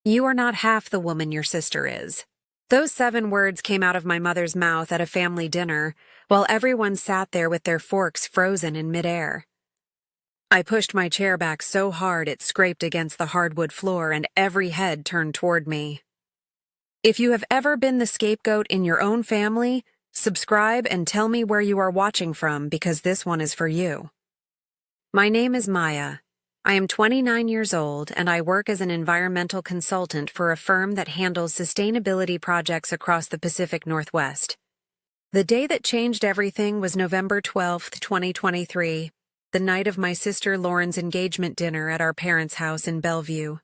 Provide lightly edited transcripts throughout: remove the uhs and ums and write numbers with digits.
"You are not half the woman your sister is." Those 7 words came out of my mother's mouth at a family dinner, while everyone sat there with their forks frozen in midair. I pushed my chair back so hard it scraped against the hardwood floor and every head turned toward me. If you have ever been the scapegoat in your own family, subscribe and tell me where you are watching from because this one is for you. My name is Maya. I am 29 years old and I work as an environmental consultant for a firm that handles sustainability projects across the Pacific Northwest. The day that changed everything was November 12th, 2023, the night of my sister Lauren's engagement dinner at our parents' house in Bellevue.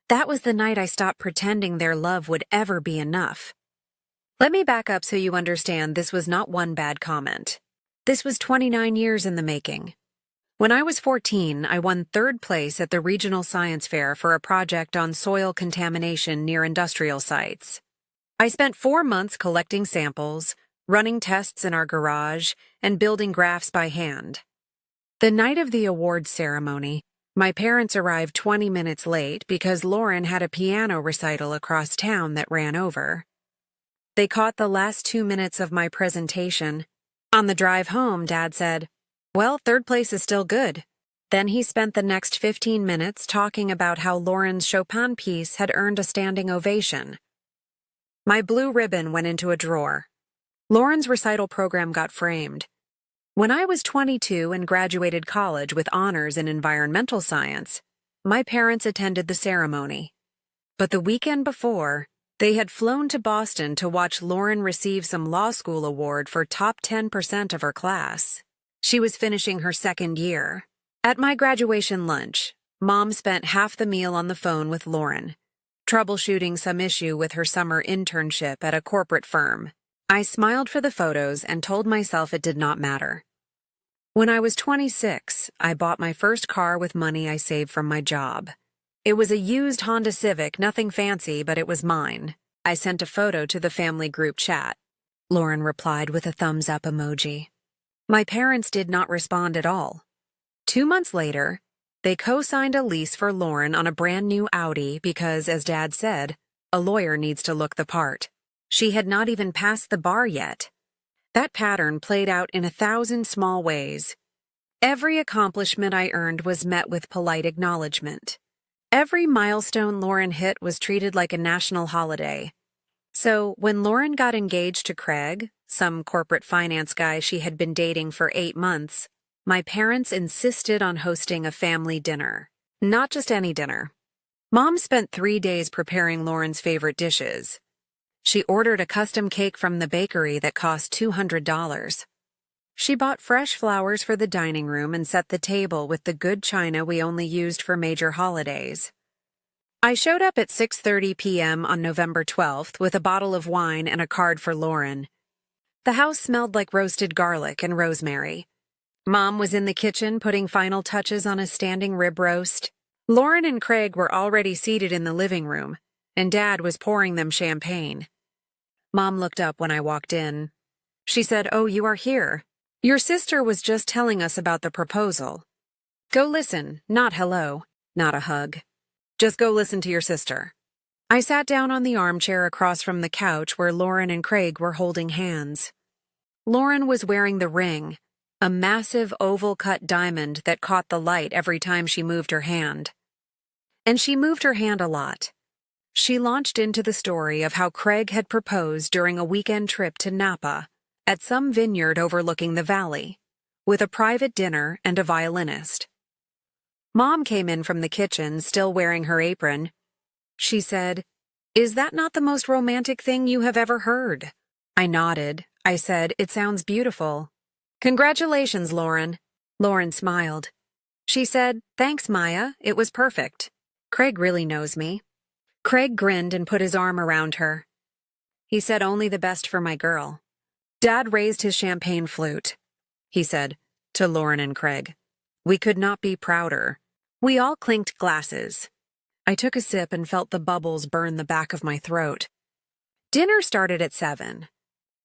That was the night I stopped pretending their love would ever be enough. Let me back up so you understand this was not one bad comment. This was 29 years in the making. When I was 14, I won 3rd place at the regional science fair for a project on soil contamination near industrial sites. I spent 4 months collecting samples, running tests in our garage, and building graphs by hand. The night of the awards ceremony, my parents arrived 20 minutes late because Lauren had a piano recital across town that ran over. They caught the last 2 minutes of my presentation. On the drive home, Dad said, "Well, 3rd place is still good." Then he spent the next 15 minutes talking about how Lauren's Chopin piece had earned a standing ovation. My blue ribbon went into a drawer. Lauren's recital program got framed. When I was 22 and graduated college with honors in environmental science, my parents attended the ceremony. But the weekend before, they had flown to Boston to watch Lauren receive some law school award for top 10% of her class. She was finishing her 2nd year. At my graduation lunch, Mom spent half the meal on the phone with Lauren, troubleshooting some issue with her summer internship at a corporate firm. I smiled for the photos and told myself it did not matter. When I was 26, I bought my first car with money I saved from my job. It was a used Honda Civic, nothing fancy, but it was mine. I sent a photo to the family group chat. Lauren replied with a thumbs up emoji. My parents did not respond at all. 2 months later, they co-signed a lease for Lauren on a brand new Audi because, as Dad said, a lawyer needs to look the part. She had not even passed the bar yet. That pattern played out in 1,000 small ways. Every accomplishment I earned was met with polite acknowledgement. Every milestone Lauren hit was treated like a national holiday. So, when Lauren got engaged to Craig, some corporate finance guy she had been dating for 8 months, my parents insisted on hosting a family dinner. Not just any dinner. Mom spent 3 days preparing Lauren's favorite dishes. She ordered a custom cake from the bakery that cost $200. She bought fresh flowers for the dining room and set the table with the good china we only used for major holidays. I showed up at 6:30 p.m. on November 12th with a bottle of wine and a card for Lauren. The house smelled like roasted garlic and rosemary. Mom was in the kitchen putting final touches on a standing rib roast. Lauren and Craig were already seated in the living room, and Dad was pouring them champagne. Mom looked up when I walked in. She said, "Oh, you are here. Your sister was just telling us about the proposal. Go listen, not hello, not a hug. Just go listen to your sister." I sat down on the armchair across from the couch where Lauren and Craig were holding hands. Lauren was wearing the ring, a massive oval-cut diamond that caught the light every time she moved her hand. And she moved her hand a lot. She launched into the story of how Craig had proposed during a weekend trip to Napa, at some vineyard overlooking the valley, with a private dinner and a violinist. Mom came in from the kitchen, still wearing her apron. She said, "Is that not the most romantic thing you have ever heard?" I nodded. I said, "It sounds beautiful." "Congratulations, Lauren." Lauren smiled. She said, "Thanks, Maya. It was perfect. Craig really knows me." Craig grinned and put his arm around her. He said, "Only the best for my girl." Dad raised his champagne flute. He said, to Lauren and Craig, "We could not be prouder." We all clinked glasses. I took a sip and felt the bubbles burn the back of my throat. Dinner started at 7.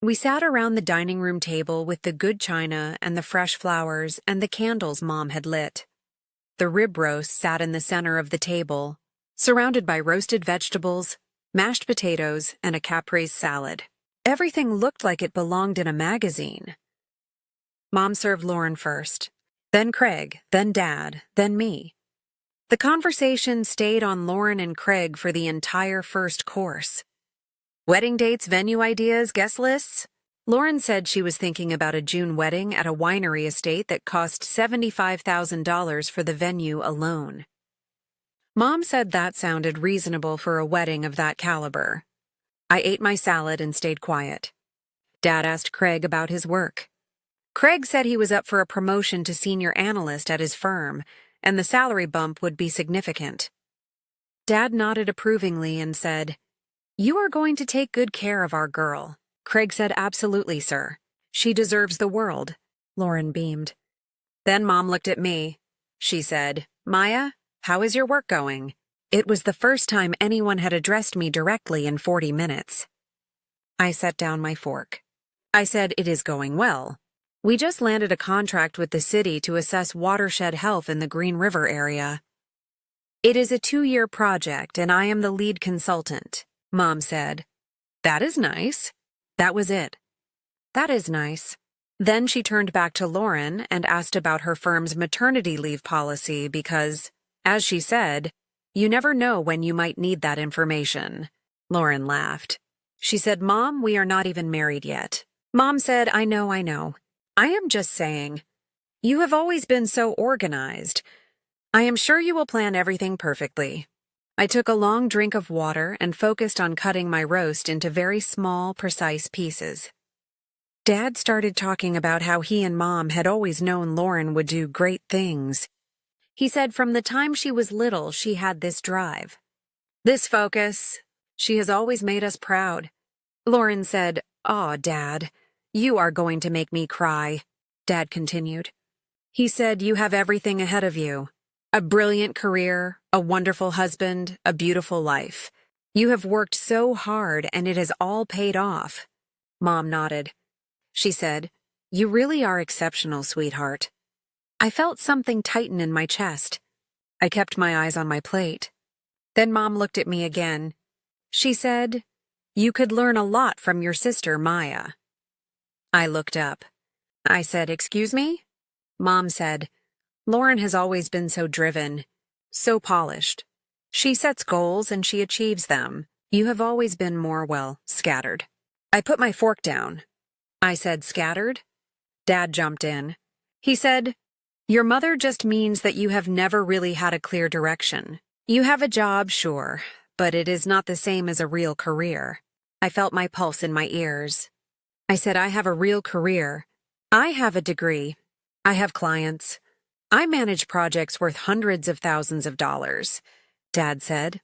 We sat around the dining room table with the good china and the fresh flowers and the candles Mom had lit. The rib roast sat in the center of the table, surrounded by roasted vegetables, mashed potatoes, and a caprese salad. Everything looked like it belonged in a magazine. Mom served Lauren first, then Craig, then Dad, then me. The conversation stayed on Lauren and Craig for the entire first course. Wedding dates, venue ideas, guest lists? Lauren said she was thinking about a June wedding at a winery estate that cost $75,000 for the venue alone. Mom said that sounded reasonable for a wedding of that caliber. I ate my salad and stayed quiet. Dad asked Craig about his work. Craig said he was up for a promotion to senior analyst at his firm, and the salary bump would be significant. Dad nodded approvingly and said, "You are going to take good care of our girl." Craig said, "Absolutely, sir. She deserves the world." Lauren beamed. Then Mom looked at me. She said, "Maya, how is your work going?" It was the first time anyone had addressed me directly in 40 minutes. I set down my fork. I said, "It is going well. We just landed a contract with the city to assess watershed health in the Green River area. It is a 2-year project, and I am the lead consultant," Mom said. "That is nice." That was it. "That is nice." Then she turned back to Lauren and asked about her firm's maternity leave policy because, as she said, you never know when you might need that information. Lauren laughed. She said, "Mom, we are not even married yet." Mom said, I know. I am just saying. You have always been so organized. I am sure you will plan everything perfectly." I took a long drink of water and focused on cutting my roast into very small, precise pieces. Dad started talking about how he and Mom had always known Lauren would do great things. He said from the time she was little, she had this drive. This focus. She has always made us proud. Lauren said, "Aw, Dad, you are going to make me cry." Dad continued. He said, "You have everything ahead of you. A brilliant career, a wonderful husband, a beautiful life. You have worked so hard and it has all paid off." Mom nodded. She said, "You really are exceptional, sweetheart." I felt something tighten in my chest. I kept my eyes on my plate. Then Mom looked at me again. She said, "You could learn a lot from your sister, Maya." I looked up. I said, "Excuse me?" Mom said, "Lauren has always been so driven, so polished. She sets goals and she achieves them. You have always been more, well, scattered." I put my fork down. I said, "Scattered?" Dad jumped in. He said, "Your mother just means that you have never really had a clear direction. You have a job, sure, but it is not the same as a real career." I felt my pulse in my ears. I said, "I have a real career. I have a degree. I have clients. I manage projects worth hundreds of thousands of dollars." Dad said,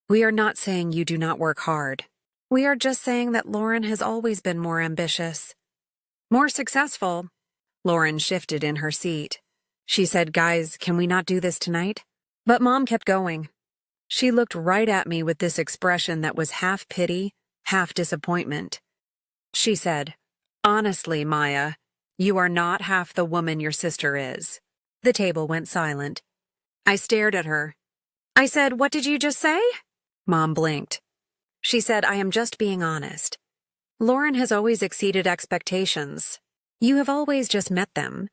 "We are not saying you do not work hard. We are just saying that Lauren has always been more ambitious, more successful." Lauren shifted in her seat. She said, "Guys, can we not do this tonight?" But Mom kept going. She looked right at me with this expression that was half pity, half disappointment. She said, "Honestly, Maya, you are not half the woman your sister is." The table went silent. I stared at her. I said, "What did you just say?" Mom blinked. She said, "I am just being honest. Lauren has always exceeded expectations. You have always just met them.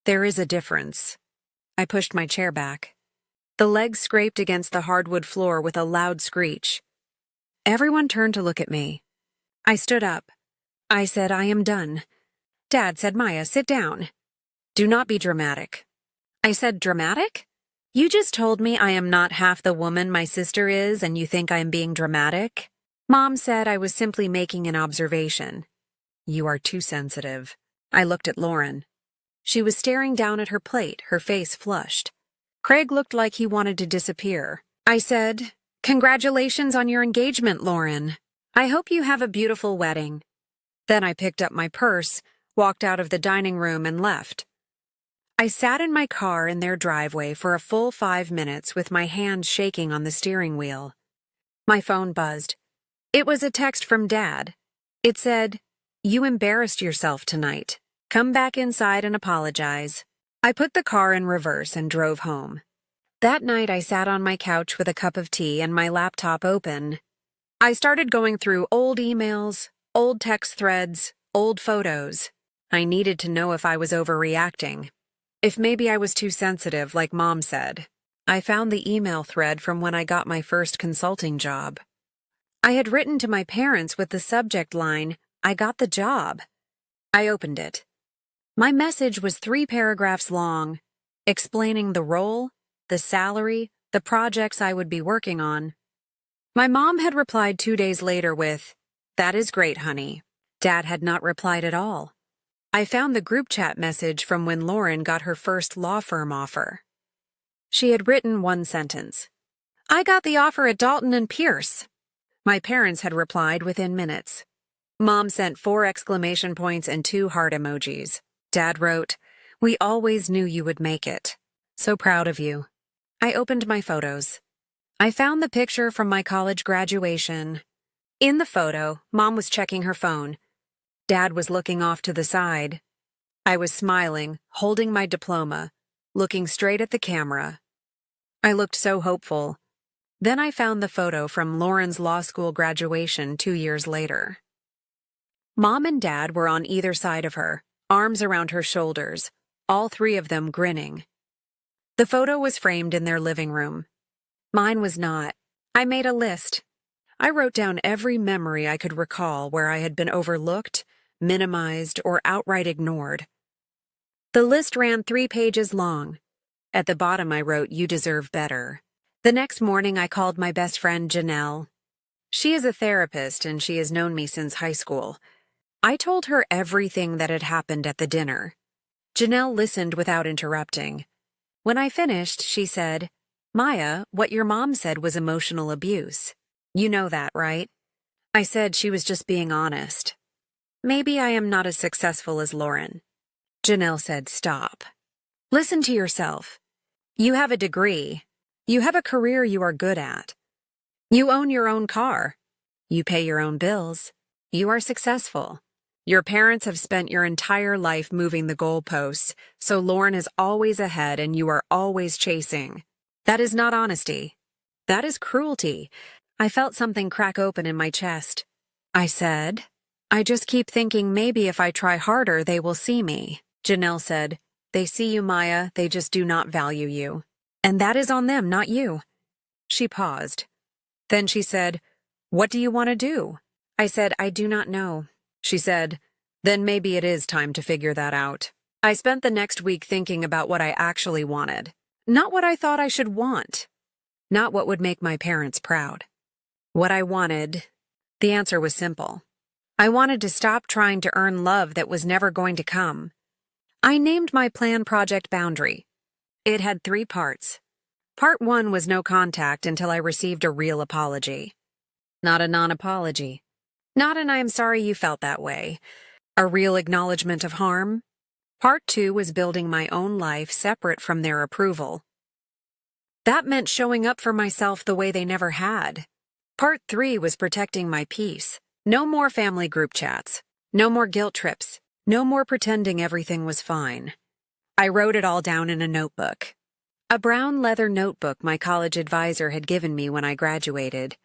There is a difference." I pushed my chair back. The legs scraped against the hardwood floor with a loud screech. Everyone turned to look at me. I stood up. I said, "I am done." Dad said, "Maya, sit down. Do not be dramatic." I said, "Dramatic? You just told me I am not half the woman my sister is and you think I am being dramatic?" Mom said I was simply making an observation. "You are too sensitive." I looked at Lauren. She was staring down at her plate, her face flushed. Craig looked like he wanted to disappear. I said, "Congratulations on your engagement, Lauren. I hope you have a beautiful wedding." Then I picked up my purse, walked out of the dining room, and left. I sat in my car in their driveway for a full 5 minutes with my hands shaking on the steering wheel. My phone buzzed. It was a text from Dad. It said, "You embarrassed yourself tonight. Come back inside and apologize." I put the car in reverse and drove home. That night, I sat on my couch with a cup of tea and my laptop open. I started going through old emails, old text threads, old photos. I needed to know if I was overreacting. If maybe I was too sensitive, like Mom said. I found the email thread from when I got my first consulting job. I had written to my parents with the subject line, "I got the job." I opened it. My message was 3 paragraphs long, explaining the role, the salary, the projects I would be working on. My mom had replied 2 days later with, "That is great, honey." Dad had not replied at all. I found the group chat message from when Lauren got her first law firm offer. She had written one sentence. "I got the offer at Dalton and Pierce." My parents had replied within minutes. Mom sent 4 exclamation points and 2 heart emojis. Dad wrote, "We always knew you would make it. So proud of you." I opened my photos. I found the picture from my college graduation. In the photo, Mom was checking her phone. Dad was looking off to the side. I was smiling, holding my diploma, looking straight at the camera. I looked so hopeful. Then I found the photo from Lauren's law school graduation 2 years later. Mom and Dad were on either side of her, arms around her shoulders, all 3 of them grinning. The photo was framed in their living room. Mine was not. I made a list. I wrote down every memory I could recall where I had been overlooked, minimized, or outright ignored. The list ran 3 pages long. At the bottom I wrote, "You deserve better." The next morning I called my best friend Janelle. She is a therapist and she has known me since high school. I told her everything that had happened at the dinner. Janelle listened without interrupting. When I finished, she said, "Maya, what your mom said was emotional abuse. You know that, right?" I said she was just being honest. "Maybe I am not as successful as Lauren." Janelle said, "Stop. Listen to yourself. You have a degree. You have a career you are good at. You own your own car. You pay your own bills. You are successful. Your parents have spent your entire life moving the goalposts, so Lauren is always ahead and you are always chasing. That is not honesty. That is cruelty." I felt something crack open in my chest. I said, "I just keep thinking maybe if I try harder, they will see me." Janelle said, "They see you, Maya, they just do not value you. And that is on them, not you." She paused. Then she said, "What do you want to do?" I said, "I do not know." She said, "Then maybe it is time to figure that out." I spent the next week thinking about what I actually wanted. Not what I thought I should want. Not what would make my parents proud. What I wanted, the answer was simple. I wanted to stop trying to earn love that was never going to come. I named my plan Project Boundary. It had 3 parts. Part 1 was no contact until I received a real apology. Not a non-apology. Not an "I am sorry you felt that way." A real acknowledgement of harm. Part 2 was building my own life separate from their approval. That meant showing up for myself the way they never had. Part 3 was protecting my peace. No more family group chats. No more guilt trips. No more pretending everything was fine. I wrote it all down in a notebook. A brown leather notebook my college advisor had given me when I graduated.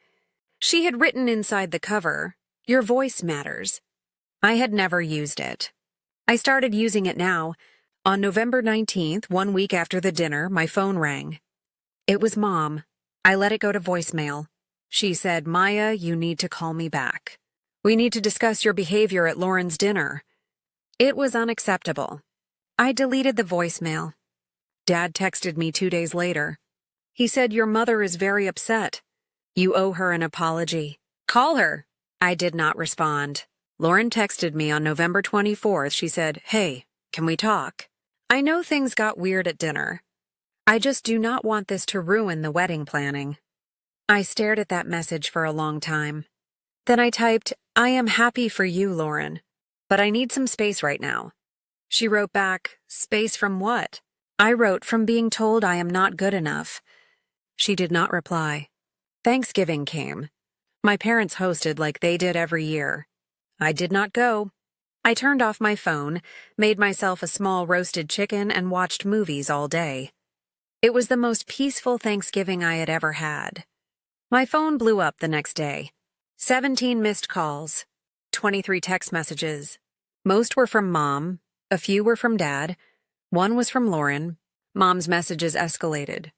She had written inside the cover, "Your voice matters." I had never used it. I started using it now. On November 19th, 1 week after the dinner, my phone rang. It was Mom. I let it go to voicemail. She said, "Maya, you need to call me back. We need to discuss your behavior at Lauren's dinner." It was unacceptable. I deleted the voicemail. Dad texted me 2 days later. He said, "Your mother is very upset. You owe her an apology. Call her." I did not respond. Lauren texted me on November 24th. She said, "Hey, can we talk? I know things got weird at dinner. I just do not want this to ruin the wedding planning." I stared at that message for a long time. Then I typed, "I am happy for you, Lauren, but I need some space right now." She wrote back, "Space from what?" I wrote, "From being told I am not good enough." She did not reply. Thanksgiving came. My parents hosted like they did every year. I did not go. I turned off my phone, made myself a small roasted chicken, and watched movies all day. It was the most peaceful Thanksgiving I had ever had. My phone blew up the next day. 17 missed calls, 23 text messages. Most were from Mom, a few were from Dad, one was from Lauren. Mom's messages escalated.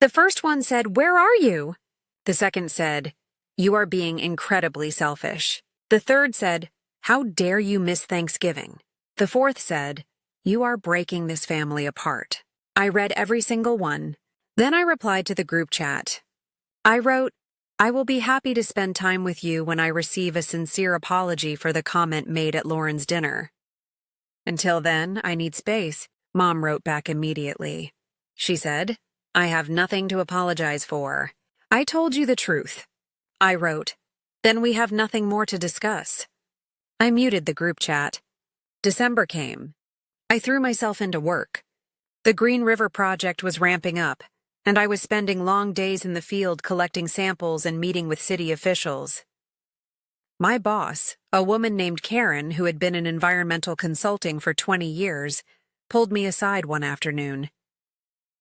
The first one said, "Where are you?" The second said, "You are being incredibly selfish." The third said, "How dare you miss Thanksgiving?" The fourth said, "You are breaking this family apart." I read every single one. Then I replied to the group chat. I wrote, "I will be happy to spend time with you when I receive a sincere apology for the comment made at Lauren's dinner. Until then, I need space." Mom wrote back immediately. She said, "I have nothing to apologize for. I told you the truth." I wrote, "Then we have nothing more to discuss." I muted the group chat. December came. I threw myself into work. The Green River project was ramping up, and I was spending long days in the field collecting samples and meeting with city officials. My boss, a woman named Karen who had been in environmental consulting for 20 years, pulled me aside one afternoon.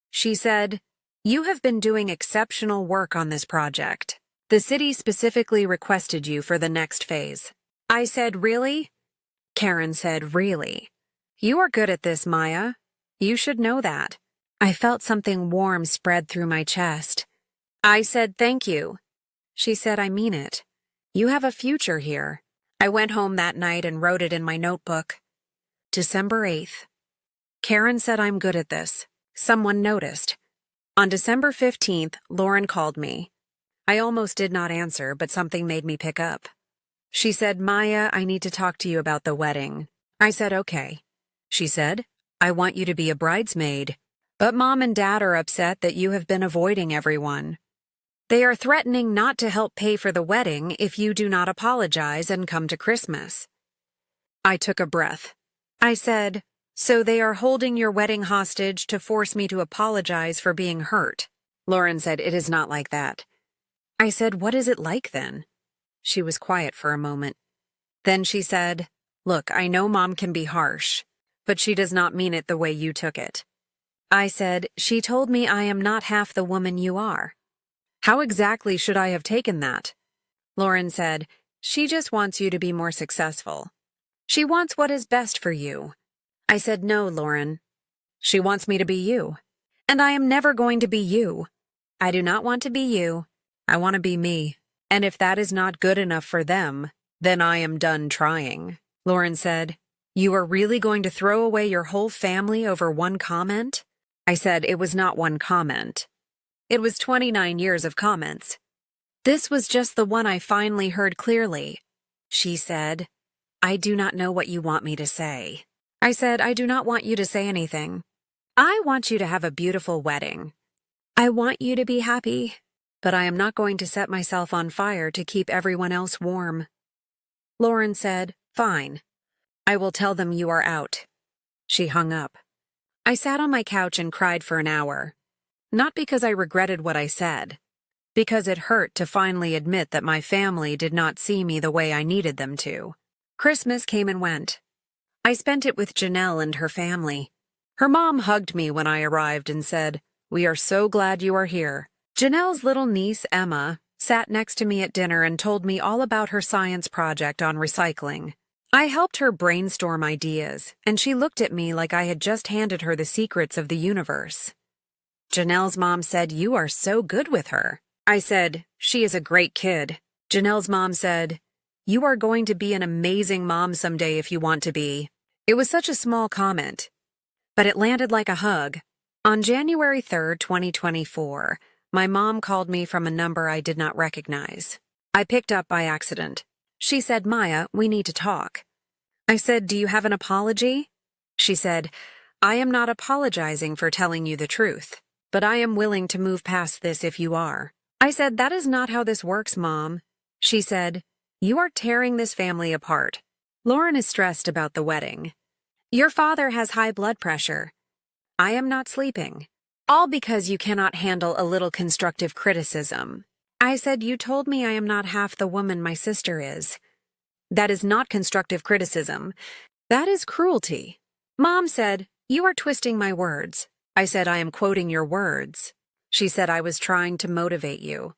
She said, "You have been doing exceptional work on this project. The city specifically requested you for the next phase." I said, "Really?" Karen said, "Really? You are good at this, Maya. You should know that." I felt something warm spread through my chest. I said, "Thank you." She said, "I mean it. You have a future here." I went home that night and wrote it in my notebook. December 8th. Karen said I'm good at this. Someone noticed. On December 15th, Lauren called me. I almost did not answer, but something made me pick up. She said, "Maya, I need to talk to you about the wedding." I said, "Okay." She said, "I want you to be a bridesmaid. But Mom and Dad are upset that you have been avoiding everyone. They are threatening not to help pay for the wedding if you do not apologize and come to Christmas." I took a breath. I said, "So they are holding your wedding hostage to force me to apologize for being hurt?" Lauren said, "It is not like that." I said, "What is it like then?" She was quiet for a moment. Then she said, "Look, I know Mom can be harsh, but she does not mean it the way you took it." I said, "She told me I am not half the woman you are." How exactly should I have taken that? Lauren said, "She just wants you to be more successful. She wants what is best for you." I said, "No, Lauren. She wants me to be you. And I am never going to be you. I do not want to be you. I want to be me. And if that is not good enough for them, then I am done trying." Lauren said, "You are really going to throw away your whole family over one comment?" I said, "It was not one comment. It was 29 years of comments. This was just the one I finally heard clearly." She said, "I do not know what you want me to say." I said, "I do not want you to say anything. I want you to have a beautiful wedding. I want you to be happy, but I am not going to set myself on fire to keep everyone else warm." Lauren said, "Fine. I will tell them you are out." She hung up. I sat on my couch and cried for an hour. Not because I regretted what I said, because it hurt to finally admit that my family did not see me the way I needed them to. Christmas came and went. I spent it with Janelle and her family. Her mom hugged me when I arrived and said, "We are so glad you are here." Janelle's little niece, Emma, sat next to me at dinner and told me all about her science project on recycling. I helped her brainstorm ideas, and she looked at me like I had just handed her the secrets of the universe. Janelle's mom said, "You are so good with her." I said, "She is a great kid." Janelle's mom said, "You are going to be an amazing mom someday if you want to be." It was such a small comment, but it landed like a hug. On January 3rd, 2024, my mom called me from a number I did not recognize. I picked up by accident. She said, "Maya, we need to talk." I said, "Do you have an apology?" She said, "I am not apologizing for telling you the truth, but I am willing to move past this if you are." I said, "That is not how this works, Mom." She said, "You are tearing this family apart. Lauren is stressed about the wedding. Your father has high blood pressure. I am not sleeping. All because you cannot handle a little constructive criticism." I said, "You told me I am not half the woman my sister is. That is not constructive criticism. That is cruelty." Mom said, "You are twisting my words. I said, I am quoting your words. She said, I was trying to motivate you.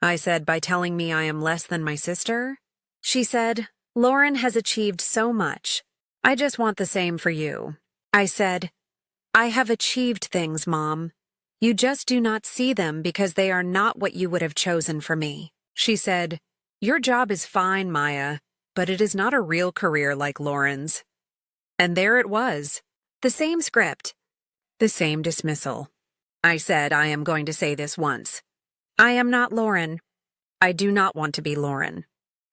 I said, by telling me I am less than my sister? She said, Lauren has achieved so much. I just want the same for you. I said, I have achieved things, Mom. You just do not see them because they are not what you would have chosen for me. She said, your job is fine, Maya, but it is not a real career like Lauren's. And there it was. The same script. The same dismissal. I said, I am going to say this once. I am not Lauren. I do not want to be Lauren.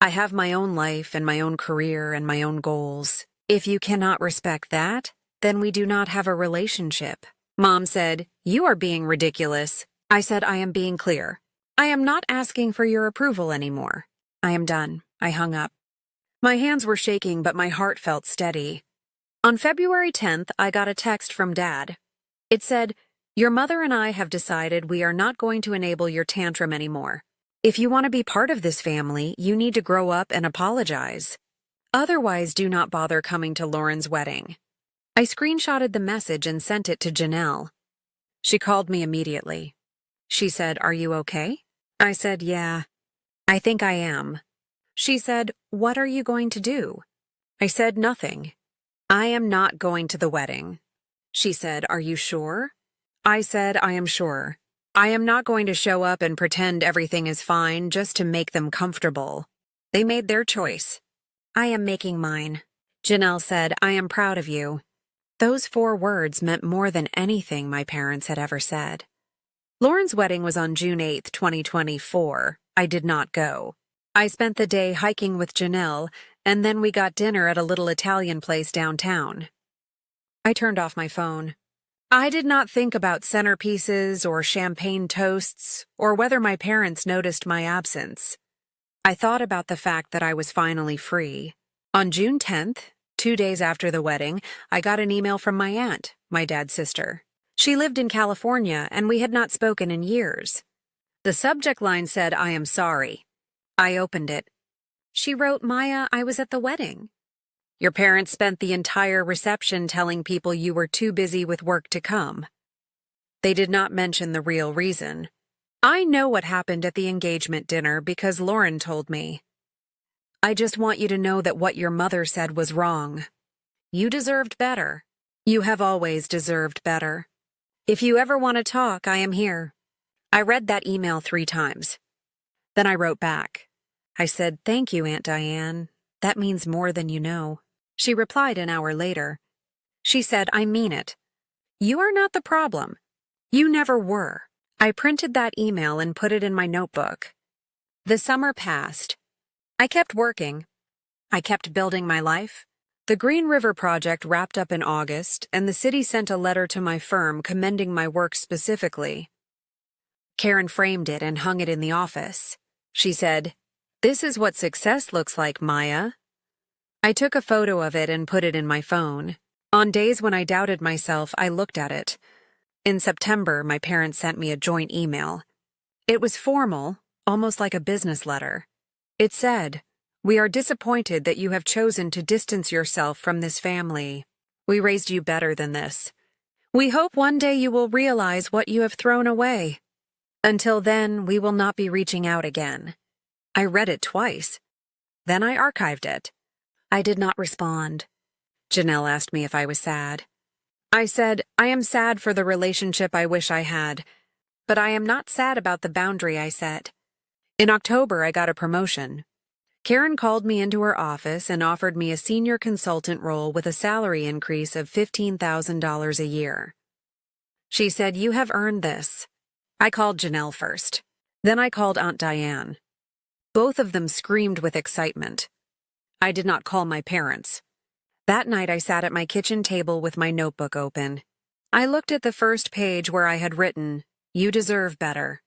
I have my own life and my own career and my own goals. If you cannot respect that, then we do not have a relationship. Mom said, you are being ridiculous. I said, I am being clear. I am not asking for your approval anymore. I am done. I hung up. My hands were shaking, but my heart felt steady. On February 10th, I got a text from Dad. It said, your mother and I have decided we are not going to enable your tantrum anymore. If you want to be part of this family, you need to grow up and apologize. Otherwise, do not bother coming to Lauren's wedding. I screenshotted the message and sent it to Janelle. She called me immediately. She said, are you okay? I said, yeah, I think I am. She said, what are you going to do? I said, nothing. I am not going to the wedding. She said, are you sure? I said, I am sure. I am not going to show up and pretend everything is fine just to make them comfortable. They made their choice. I am making mine. Janelle said, I am proud of you. Those 4 words meant more than anything my parents had ever said. Lauren's wedding was on June 8, 2024. I did not go. I spent the day hiking with Janelle, and then we got dinner at a little Italian place downtown. I turned off my phone. I did not think about centerpieces or champagne toasts or whether my parents noticed my absence. I thought about the fact that I was finally free. On June 10th, 2 days after the wedding, I got an email from my aunt, my dad's sister. She lived in California, and we had not spoken in years. The subject line said, I am sorry. I opened it. She wrote, Maya, I was at the wedding. Your parents spent the entire reception telling people you were too busy with work to come. They did not mention the real reason. I know what happened at the engagement dinner because Lauren told me. I just want you to know that what your mother said was wrong. You deserved better. You have always deserved better. If you ever want to talk, I am here. I read that email 3 times. Then I wrote back. I said, thank you, Aunt Diane. That means more than you know. She replied an hour later. She said, I mean it. You are not the problem. You never were. I printed that email and put it in my notebook. The summer passed. I kept working. I kept building my life. The Green River project wrapped up in August, and the city sent a letter to my firm commending my work specifically. Karen framed it and hung it in the office. She said, this is what success looks like, Maya. I took a photo of it and put it in my phone. On days when I doubted myself, I looked at it. In September, my parents sent me a joint email. It was formal, almost like a business letter. It said, we are disappointed that you have chosen to distance yourself from this family. We raised you better than this. We hope one day you will realize what you have thrown away. Until then, we will not be reaching out again. I read it twice. Then I archived it. I did not respond. Janelle asked me if I was sad. I said, I am sad for the relationship I wish I had, but I am not sad about the boundary I set. In October, I got a promotion. Karen called me into her office and offered me a senior consultant role with a salary increase of $15,000 a year. She said, you have earned this. I called Janelle first. Then I called Aunt Diane. Both of them screamed with excitement. I did not call my parents. That night I sat at my kitchen table with my notebook open. I looked at the first page where I had written, you deserve better.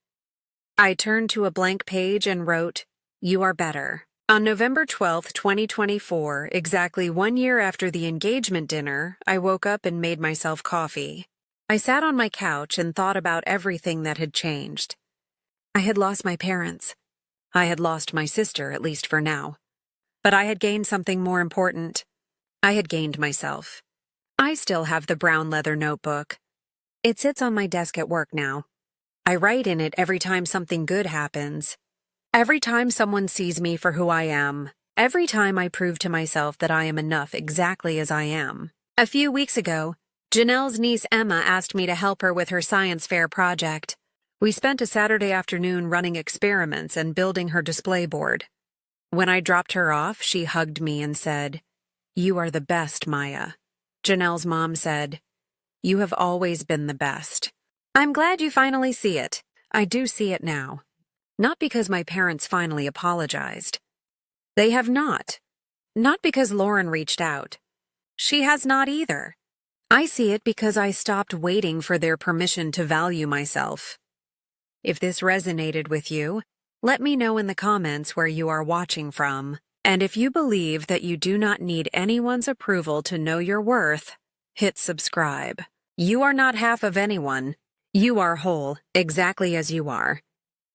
I turned to a blank page and wrote, you are better. On November 12, 2024, exactly 1 year after the engagement dinner, I woke up and made myself coffee. I sat on my couch and thought about everything that had changed. I had lost my parents. I had lost my sister, at least for now. But I had gained something more important. I had gained myself. I still have the brown leather notebook. It sits on my desk at work now. I write in it every time something good happens. Every time someone sees me for who I am. Every time I prove to myself that I am enough exactly as I am. A few weeks ago, Janelle's niece Emma asked me to help her with her science fair project. We spent a Saturday afternoon running experiments and building her display board. When I dropped her off, she hugged me and said, "You are the best, Maya." Janelle's mom said, "You have always been the best." I'm glad you finally see it. I do see it now. Not because my parents finally apologized. They have not. Not because Lauren reached out. She has not either. I see it because I stopped waiting for their permission to value myself. If this resonated with you, let me know in the comments where you are watching from. And if you believe that you do not need anyone's approval to know your worth, hit subscribe. You are not half of anyone. You are whole, exactly as you are.